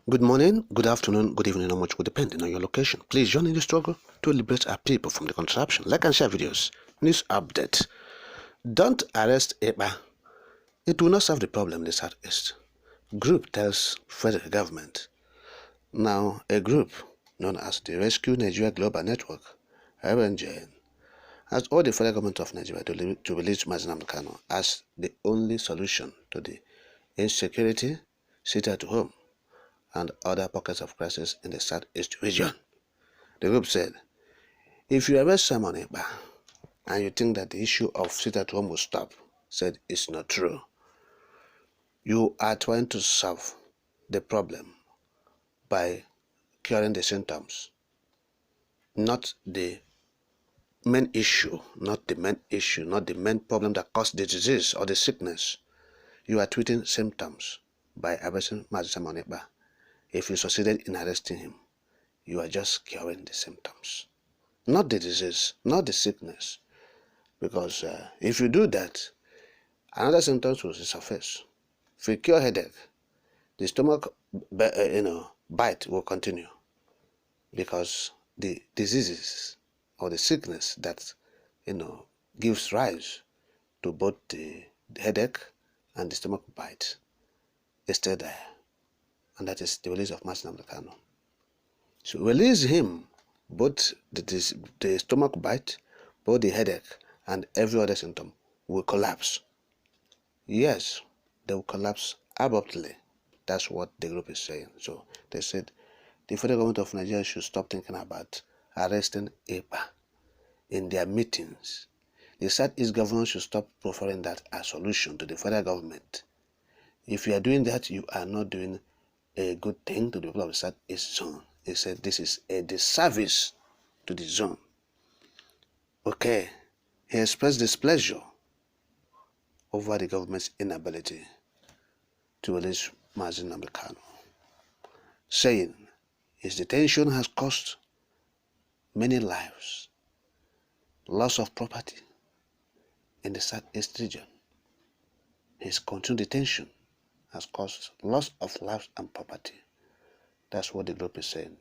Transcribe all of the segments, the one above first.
Good morning, good afternoon, good evening, how much will depend on your location. Please join in the struggle to liberate our people from the contraption. Like and share videos. News update. Don't arrest Eba. It will not solve the problem in the southeast. Group tells federal government. Now, a group known as the Rescue Nigeria Global Network, RNGN, has ordered the federal government of Nigeria to release Mazi Nnamdi Kanu as the only solution to the insecurity seated at home and other pockets of crisis in the southeast region. The group said, if you arrest Simon Ekpa and you think that the issue of sit at home will stop, said it's not true. You are trying to solve the problem by curing the symptoms, not the main issue, not the main problem that caused the disease or the sickness. You are treating symptoms by arresting Mazi Simon Ekpa. If you succeeded in arresting him, you are just curing the symptoms, not the disease, not the sickness. Because if you do that, another symptoms will surface. If you cure headache, the stomach bite will continue, because the diseases or the sickness that gives rise to both the headache and the stomach bite is still there, and that is the release of Mazi Nnamdi Kanu. So release him, both the stomach bite, both the headache, and every other symptom will collapse. Yes, they will collapse abruptly. That's what the group is saying. So they said the federal government of Nigeria should stop thinking about arresting Ekpa in their meetings. The Southeast government should stop preferring that as a solution to the federal government. If you are doing that, you are not doing a good thing to the people of the Southeast zone. They said this is a disservice to the zone. Okay, he expressed displeasure over the government's inability to release Mazi Nnamdi Kanu, saying his detention has cost many lives, loss of property in the southeast region. His continued detention has caused loss of lives and property. That's what the group is saying,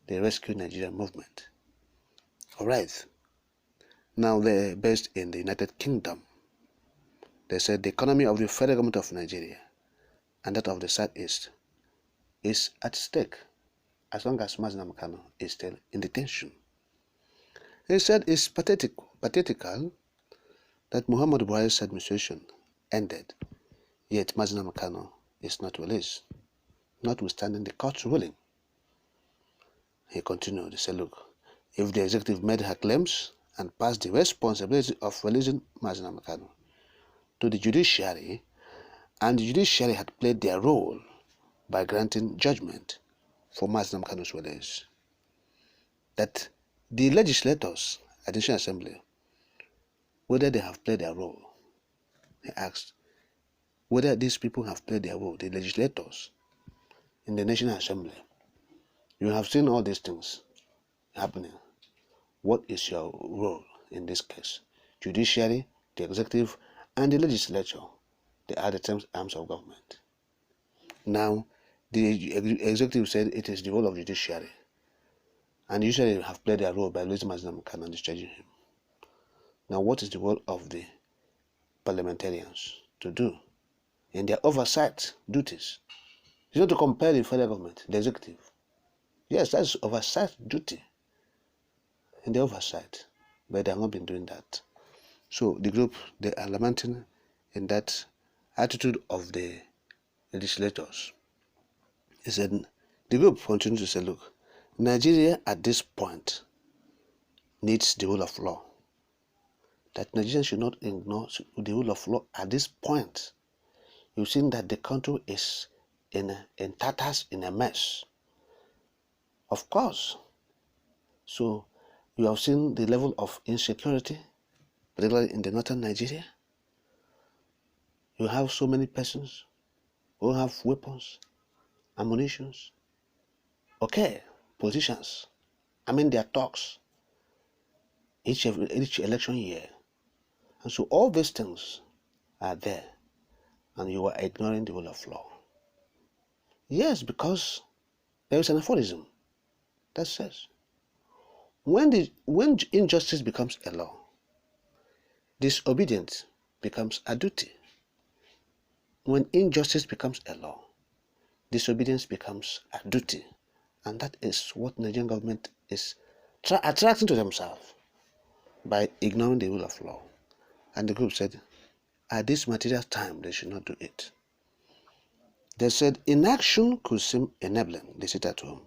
the Rescue Nigeria movement. Alright, now they're based in the United Kingdom. They said the economy of the federal government of Nigeria and that of the southeast is at stake as long as Mazi Nnamdi Kanu is still in detention. He said it's pathetical that Muhammadu Buhari's administration ended, yet Mazi Nnamdi Kanu is not released, notwithstanding the court's ruling. He continued, he said, look, if the executive made her claims and passed the responsibility of releasing Mazi Nnamdi Kanu to the judiciary, and the judiciary had played their role by granting judgment for Mazi Nnamdi Kanu's release, that the legislators at the National Assembly, whether they have played their role. He asked whether these people have played their role, the legislators in the National Assembly. You have seen all these things happening. What is your role in this case? Judiciary, the executive, and the legislature, they are the arms of government. Now, the executive said it is the role of judiciary, and the judiciary have played their role by releasing Mazi Nnamdi Kanu and discharging him. Now, what is the role of the parliamentarians to do in their oversight duties? It's not to compel the federal government, the executive. Yes, that's oversight duty in the oversight, but they have not been doing that. So the group, they are lamenting in that attitude of the legislators. He said, the group continues to say, look, Nigeria at this point needs the rule of law. That Nigerians should not ignore the rule of law at this point. You've seen that the country is in tatters, in a mess. Of course. So you have seen the level of insecurity, particularly in the northern Nigeria. You have so many persons who have weapons, ammunition. Okay, politicians, their talks each election year. And so all these things are there, and you are ignoring the rule of law. Yes, because there is an aphorism that says, when injustice becomes a law, disobedience becomes a duty. When injustice becomes a law, disobedience becomes a duty. And that is what Nigerian government is attracting to themselves by ignoring the rule of law. And the group said, at this material time, they should not do it. They said inaction could seem enabling, they sit at home.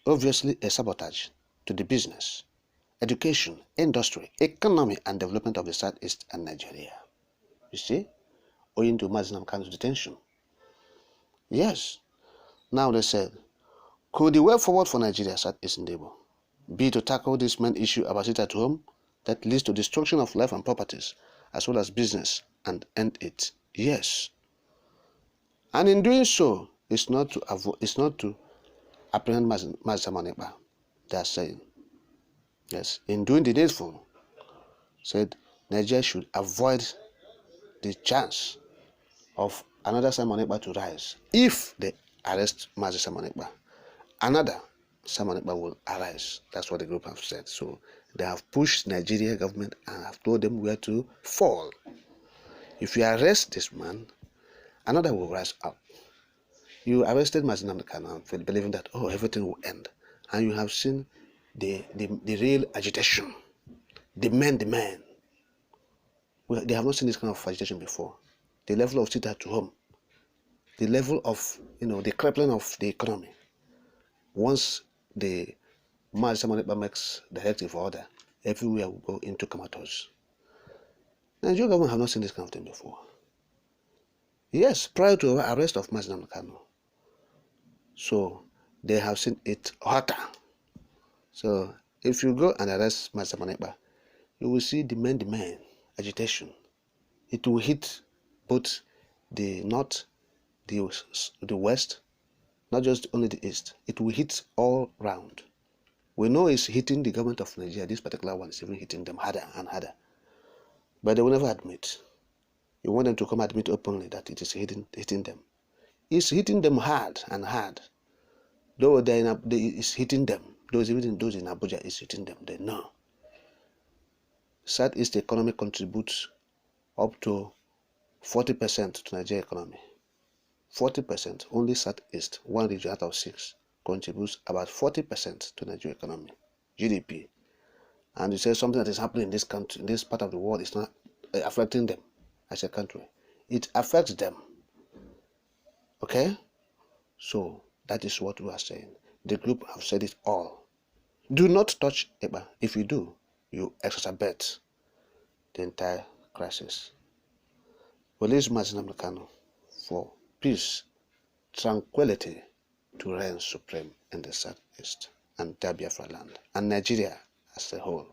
Obviously a sabotage to the business, education, industry, economy, and development of the Southeast and Nigeria. You see, owing to Mazi Nnamdi Kanu's detention. Yes. Now they said, could the way forward for Nigeria Southeast neighbor be to tackle this main issue about sit at home that leads to destruction of life and properties, as well as business, and end it? Yes. And in doing so, it's not to apprehend Mazi Nnamdi. They are saying, yes, in doing the needful, said Nigeria should avoid the chance of another Simon Ekpa to rise. If they arrest Mazi Simon Ekpa, another Simon Ekpa will arise. That's what the group have said. So they have pushed Nigeria government and have told them where to fall. If you arrest this man, another will rise up. You arrested Mazi Nnamdi Kanu believing that, oh, everything will end. And you have seen the real agitation. The men. Well, they have not seen this kind of agitation before. The level of sit at home. The level of, the crippling of the economy. Once the Mazi Simon Ekpa makes directive order, everywhere will go into comatose. Nigerian government have not seen this kind of thing before. Yes, prior to the arrest of Mazi Nnamdi Kanu. So they have seen it hotter. So if you go and arrest Mazi Simon Ekpa, you will see the men agitation. It will hit both the north, the west, not just only the east. It will hit all round. We know it's hitting the government of Nigeria. This particular one is even hitting them harder and harder. But they will never admit. You want them to come admit openly that it is hitting them. It's hitting them hard and hard. Though it's hitting them. Those in Abuja is hitting them. They know. Southeast economy contributes up to 40% to Nigeria economy. 40%, only Southeast, one region out of 6, contributes about 40% to Nigeria economy, GDP. And you say something that is happening in this country, in this part of the world, is not affecting them as a country. It affects them. Okay? So that is what we are saying. The group have said it all. Do not touch Ekpa. If you do, you exacerbate the entire crisis. Release Mazi Nnamdi Kanu for peace, tranquility to reign supreme in the Southeast and Biafra land, and Nigeria as a whole.